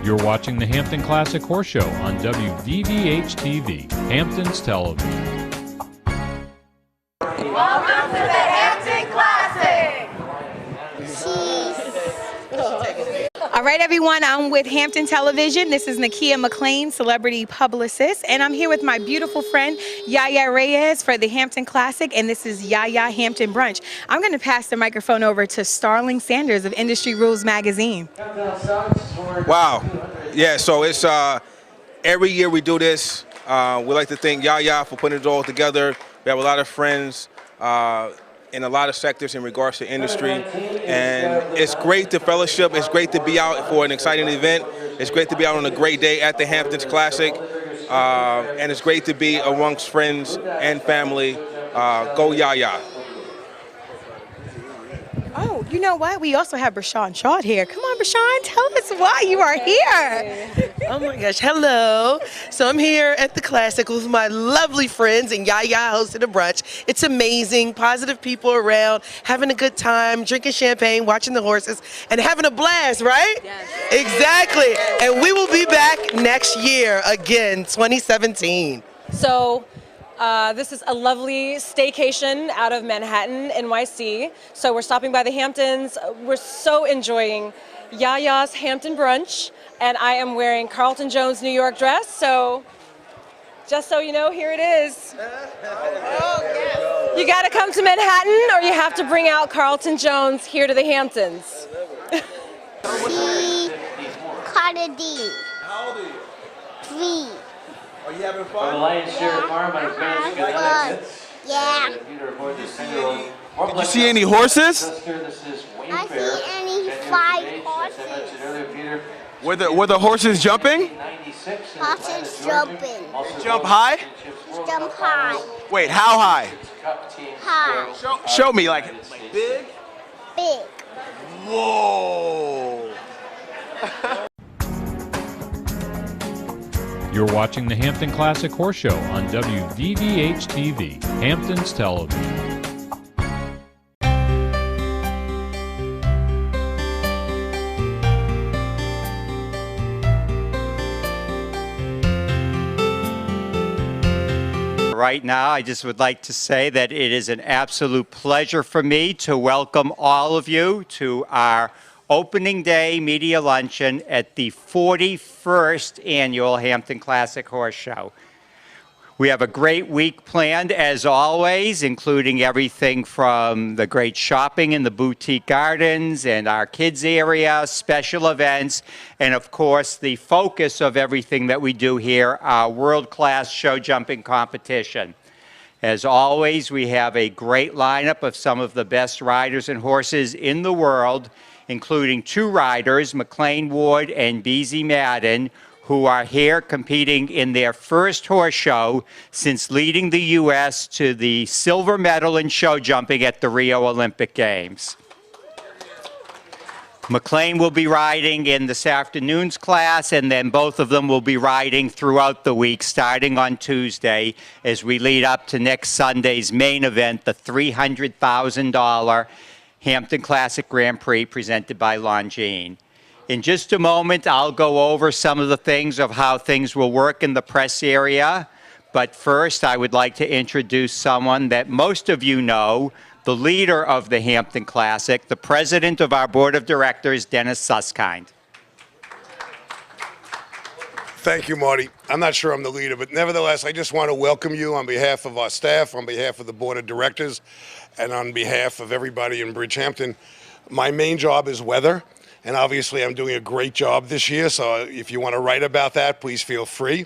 You're watching the Hampton Classic Horse Show on WVVH-TV, Hamptons Television. Welcome to the Hampton Classic! All right, everyone, I'm with Hampton Television. This is Nakia McLean, celebrity publicist, and I'm here with my beautiful friend, YaYa Reyes for the Hampton Classic, and this is YaYa Hampton Brunch. I'm going to pass the microphone over to Starling Sanders of Industry Rules Magazine. Wow. Yeah, so it's every year we do this. We like to thank YaYa for putting it all together. We have a lot of friends in a lot of sectors in regards to industry, and it's great to fellowship. It's great to be out for an exciting event. It's great to be out on a great day at the Hamptons Classic, and it's great to be amongst friends and family. Go YaYa. Oh, you know what? We also have Rashawn Shaw here. Come on, Rashawn, tell us why you are here. Oh my gosh, hello. So I'm here at the Classic with my lovely friends, and YaYa hosted a brunch. It's amazing, positive people around, having a good time, drinking champagne, watching the horses, and having a blast, right? Yes. Exactly. And we will be back next year again, 2017. So this is a lovely staycation out of Manhattan, NYC. So we're stopping by the Hamptons. We're so enjoying YaYa's Hampton Brunch, and I am wearing Carlton Jones' New York dress. So just so you know, here it is. You got to come to Manhattan, or you have to bring out Carlton Jones here to the Hamptons. Carter D. How old are you? 3. Are you having fun? The Lion's Share Farm on Yeah. Did you see any horses? I see any 5 horses. Were the horses jumping? Horses jumping. Jump high? Jump high. Wait, how high? High. Show me, like big? Big. Whoa! You're watching the Hampton Classic Horse Show on WVVH-TV, Hamptons Television. Right now, I just would like to say that it is an absolute pleasure for me to welcome all of you to our opening day media luncheon at the 41st annual Hampton Classic Horse Show. We have a great week planned, as always, including everything from the great shopping in the boutique gardens and our kids area, special events, and of course the focus of everything that we do here, our world-class show jumping competition. As always, we have a great lineup of some of the best riders and horses in the world, including 2 riders, McLean Ward and BZ Madden, who are here competing in their first horse show since leading the U.S. to the silver medal in show jumping at the Rio Olympic Games. McLean will be riding in this afternoon's class, and then both of them will be riding throughout the week, starting on Tuesday, as we lead up to next Sunday's main event, the $300,000 Hampton Classic Grand Prix presented by Longines. In just a moment, I'll go over some of the things of how things will work in the press area. But first, I would like to introduce someone that most of you know, the leader of the Hampton Classic, the president of our board of directors, Dennis Susskind. Thank you, Marty. I'm not sure I'm the leader, but nevertheless, I just want to welcome you on behalf of our staff, on behalf of the board of directors, and on behalf of everybody in Bridgehampton. My main job is weather, and obviously I'm doing a great job this year, so if you want to write about that, please feel free.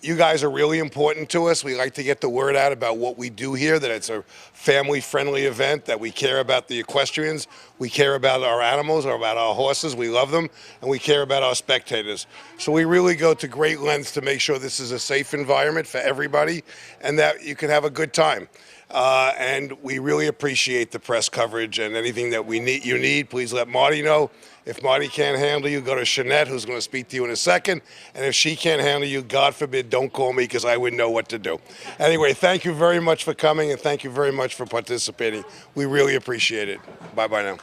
You guys are really important to us. We like to get the word out about what we do here, that it's a family-friendly event, that we care about the equestrians, we care about our animals, or about our horses, we love them, and we care about our spectators. So we really go to great lengths to make sure this is a safe environment for everybody and that you can have a good time. And we really appreciate the press coverage, and anything that you need, please let Marty know. If Marty can't handle you, go to Shanette, who's going to speak to you in a second. And if she can't handle you, God forbid, don't call me, because I wouldn't know what to do. Anyway, thank you very much for coming, and thank you very much for participating. We really appreciate it. Bye-bye now.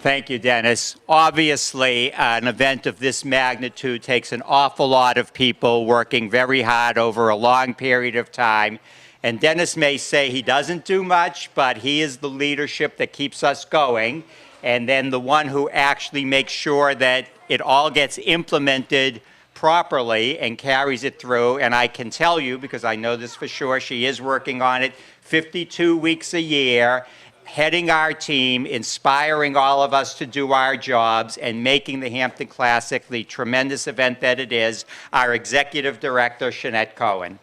Thank you, Dennis. Obviously, an event of this magnitude takes an awful lot of people working very hard over a long period of time. And Dennis may say he doesn't do much, but he is the leadership that keeps us going, and then the one who actually makes sure that it all gets implemented properly and carries it through. And I can tell you, because I know this for sure, she is working on it 52 weeks a year, heading our team, inspiring all of us to do our jobs, and making the Hampton Classic the tremendous event that it is, our Executive Director, Shanette Cohen.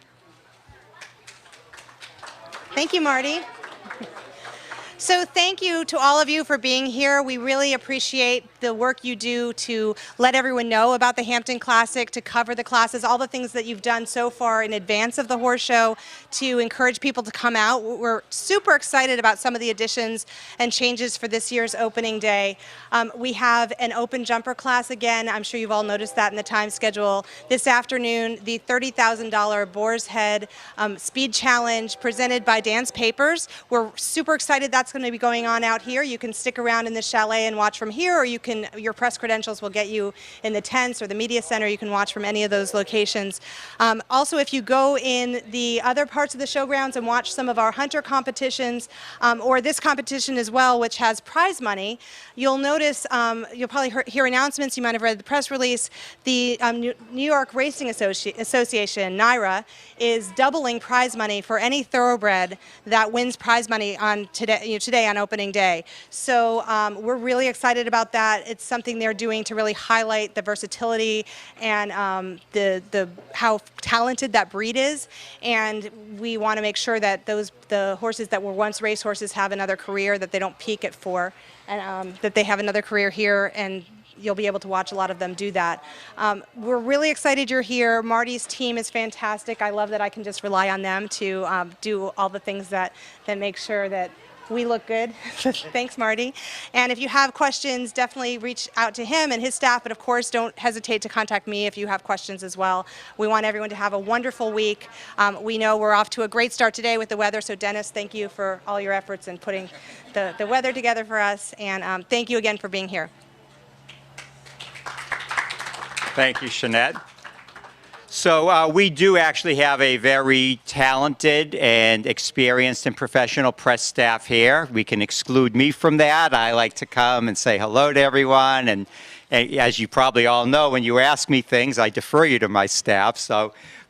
Thank you, Marty. So thank you to all of you for being here. We really appreciate the work you do to let everyone know about the Hampton Classic, to cover the classes, all the things that you've done so far in advance of the horse show to encourage people to come out. We're super excited about some of the additions and changes for this year's opening day. We have an open jumper class again. I'm sure you've all noticed that in the time schedule. This afternoon, the $30,000 Boar's Head Speed Challenge presented by Dance Papers. We're super excited that's going to be going on out here. You can stick around in the chalet and watch from here, or you can, your press credentials will get you in the tents or the media center. You can watch from any of those locations. Also, if you go in the other parts of the showgrounds and watch some of our hunter competitions, or this competition as well, which has prize money, you'll notice, you'll probably hear announcements, you might have read the press release, the New York Racing Association, NYRA, is doubling prize money for any thoroughbred that wins prize money on today on opening day. So we're really excited about that. It's something they're doing to really highlight the versatility and how talented that breed is. And we want to make sure that the horses that were once race horses have another career, that they don't peak at 4, and that they have another career here, and you'll be able to watch a lot of them do that. We're really excited you're here. Marty's team is fantastic. I love that I can just rely on them to do all the things that make sure that we look good. Thanks, Marty. And if you have questions, definitely reach out to him and his staff, but of course, don't hesitate to contact me if you have questions as well. We want everyone to have a wonderful week. We know we're off to a great start today with the weather, so Dennis, thank you for all your efforts in putting the weather together for us, and thank you again for being here. Thank you, Shanette. So we do actually have a very talented and experienced and professional press staff here. We can exclude me from that. I like to come and say hello to everyone. And as you probably all know, when you ask me things, I defer you to my staff.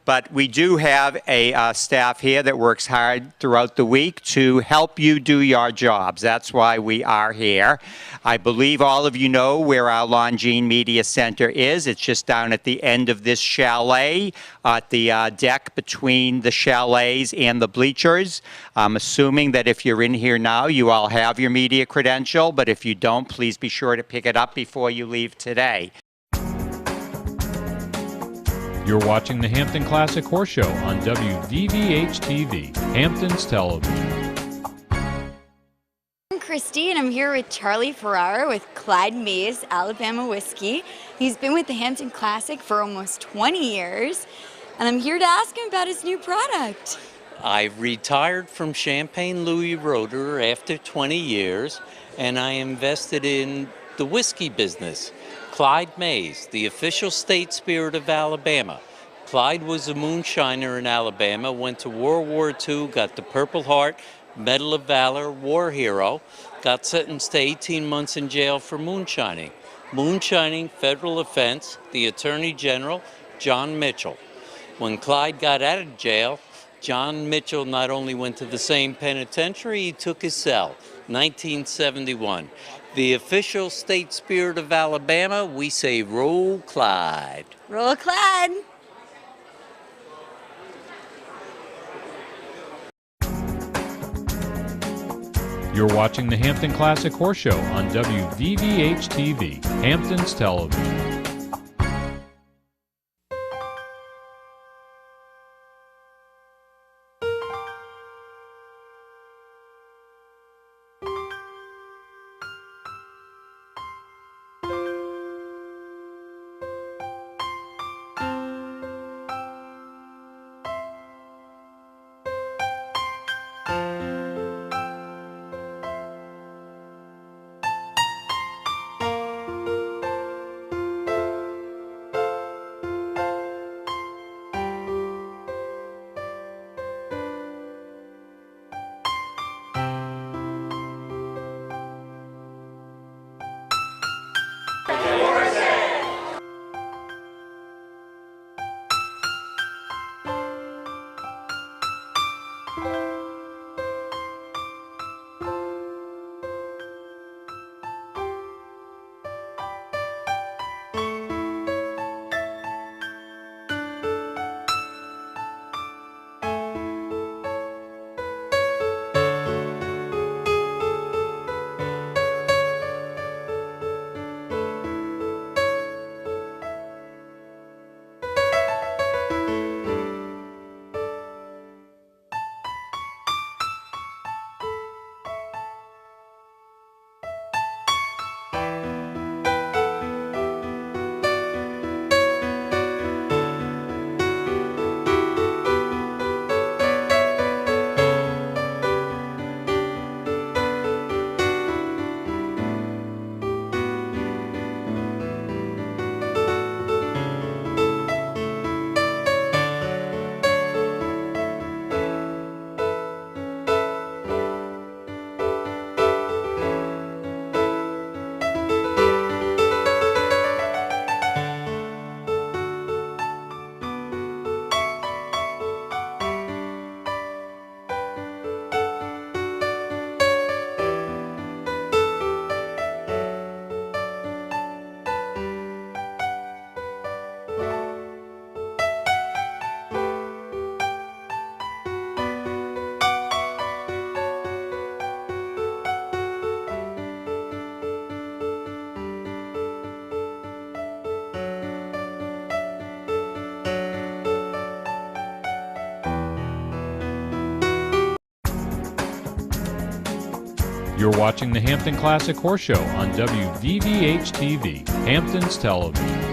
But we do have a staff here that works hard throughout the week to help you do your jobs. That's why we are here. I believe all of you know where our Longines Media Center is. It's just down at the end of this chalet, at the deck between the chalets and the bleachers. I'm assuming that if you're in here now, you all have your media credential, but if you don't, please be sure to pick it up before you leave today. You're watching the Hampton Classic Horse Show on WVVH-TV, Hamptons Television. I'm Christy, and I'm here with Charlie Ferrara with Clyde Mays, Alabama Whiskey. He's been with the Hampton Classic for almost 20 years, and I'm here to ask him about his new product. I retired from Champagne Louis Roeder after 20 years, and I invested in the whiskey business. Clyde Mays, the official state spirit of Alabama. Clyde was a moonshiner in Alabama, went to World War II, got the Purple Heart, Medal of Valor, war hero, got sentenced to 18 months in jail for moonshining. Moonshining, federal offense, the Attorney General, John Mitchell. When Clyde got out of jail, John Mitchell not only went to the same penitentiary, he took his cell, 1971. The official state spirit of Alabama, we say roll Clyde. Roll Clyde. You're watching the Hampton Classic Horse Show on WVVH-TV, Hamptons Television. You're watching the Hampton Classic Horse Show on WVVH-TV, Hamptons Television.